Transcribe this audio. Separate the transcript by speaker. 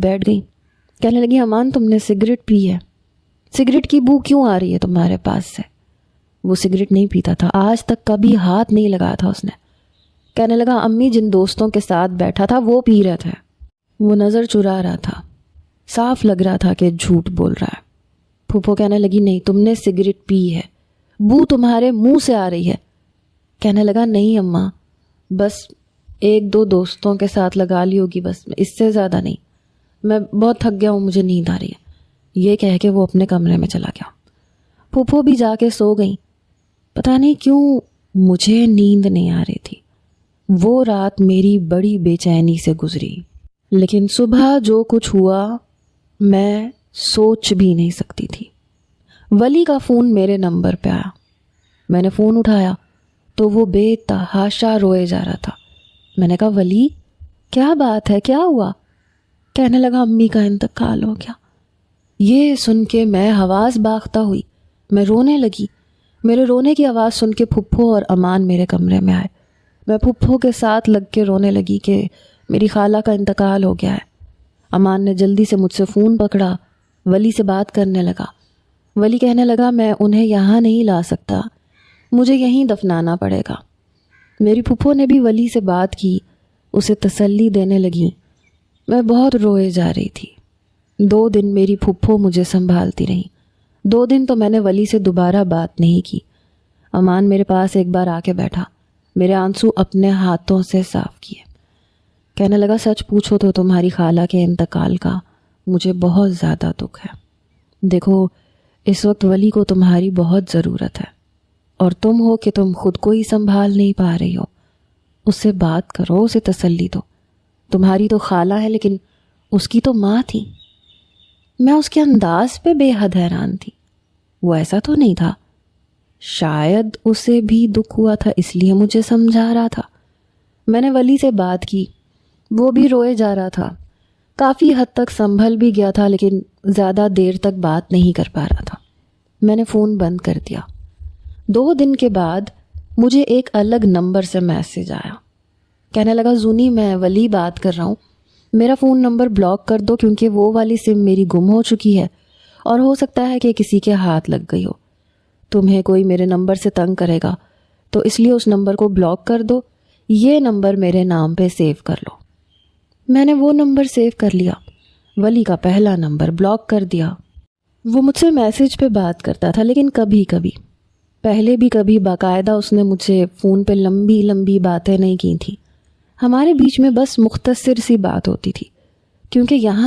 Speaker 1: بیٹھ گئی. کہنے لگی امان تم نے سگریٹ پی ہے, سگریٹ کی بو کیوں آ رہی ہے تمہارے پاس سے؟ وہ سگریٹ نہیں پیتا تھا, آج تک کبھی ہاتھ نہیں لگایا تھا اس نے. کہنے لگا امی جن دوستوں کے ساتھ بیٹھا تھا وہ پی رہے تھے. وہ نظر چرا رہا تھا, صاف لگ رہا تھا کہ جھوٹ بول رہا ہے. پھوپھو کہنے لگی نہیں تم نے سگریٹ پی ہے, بو تمہارے منہ سے آ رہی ہے. کہنے لگا نہیں اماں, بس ایک دو دوستوں کے ساتھ لگا لی ہوگی, بس اس سے زیادہ نہیں, میں بہت تھک گیا ہوں, مجھے نیند آ رہی ہے. یہ کہہ کے وہ اپنے کمرے میں چلا گیا. پھوپھو بھی جا کے سو گئیں. پتہ نہیں کیوں مجھے نیند نہیں آ رہی تھی. وہ رات میری بڑی بے چینی سے گزری, لیکن صبح جو کچھ ہوا میں سوچ بھی نہیں سکتی تھی. ولی کا فون میرے نمبر پہ آیا. میں نے فون اٹھایا تو وہ بے تحاشا روئے جا رہا تھا. میں نے کہا ولی کیا بات ہے, کیا ہوا؟ کہنے لگا امی کا انتقال ہو گیا. یہ سن کے میں حواس باختہ ہوئی, میں رونے لگی. میرے رونے کی آواز سن کے پھپھو اور امان میرے کمرے میں آئے. میں پھپھو کے ساتھ لگ کے رونے لگی کہ میری خالہ کا انتقال ہو گیا ہے. امان نے جلدی سے مجھ سے فون پکڑا, ولی سے بات کرنے لگا. ولی کہنے لگا میں انہیں یہاں نہیں لا سکتا, مجھے یہیں دفنانا پڑے گا. میری پھپھو نے بھی ولی سے بات کی, اسے تسلی دینے لگی. میں بہت روئے جا رہی تھی. 2 دن میری پھپھو مجھے سنبھالتی رہی. 2 دن تو میں نے ولی سے دوبارہ بات نہیں کی. امان میرے پاس ایک بار آ کے بیٹھا, میرے آنسو اپنے ہاتھوں سے صاف کیے. کہنے لگا سچ پوچھو تو تمہاری خالہ کے انتقال کا مجھے بہت زیادہ دکھ ہے. دیکھو اس وقت ولی کو تمہاری بہت ضرورت ہے, اور تم ہو کہ تم خود کو ہی سنبھال نہیں پا رہی ہو. اس سے بات کرو, اسے تسلی دو. تمہاری تو خالہ ہے لیکن اس کی تو ماں تھی. میں اس کے انداز پہ بے حد حیران تھی. وہ ایسا تو نہیں تھا, شاید اسے بھی دکھ ہوا تھا اس لیے مجھے سمجھا رہا تھا. میں نے ولی سے بات کی, وہ بھی روئے جا رہا تھا. کافی حد تک سنبھل بھی گیا تھا لیکن زیادہ دیر تک بات نہیں کر پا رہا تھا. میں نے فون بند کر دیا. 2 دن کے بعد مجھے ایک الگ نمبر سے میسج آیا. کہنے لگا زونی میں ولی بات کر رہا ہوں, میرا فون نمبر بلاک کر دو کیونکہ وہ والی سم میری گم ہو چکی ہے اور ہو سکتا ہے کہ کسی کے ہاتھ لگ گئی ہو. تمہیں کوئی میرے نمبر سے تنگ کرے گا تو اس لیے اس نمبر کو بلاک کر دو, یہ نمبر میرے نام پہ سیو کر لو. میں نے وہ نمبر سیو کر لیا, ولی کا پہلا نمبر بلاک کر دیا. وہ مجھ سے میسج پہ بات کرتا تھا لیکن کبھی کبھی, پہلے بھی کبھی باقاعدہ اس نے مجھ سے فون پہ لمبی لمبی باتیں نہیں کی تھیں. ہمارے بیچ میں بس مختصر سی بات ہوتی تھی کیونکہ یہاں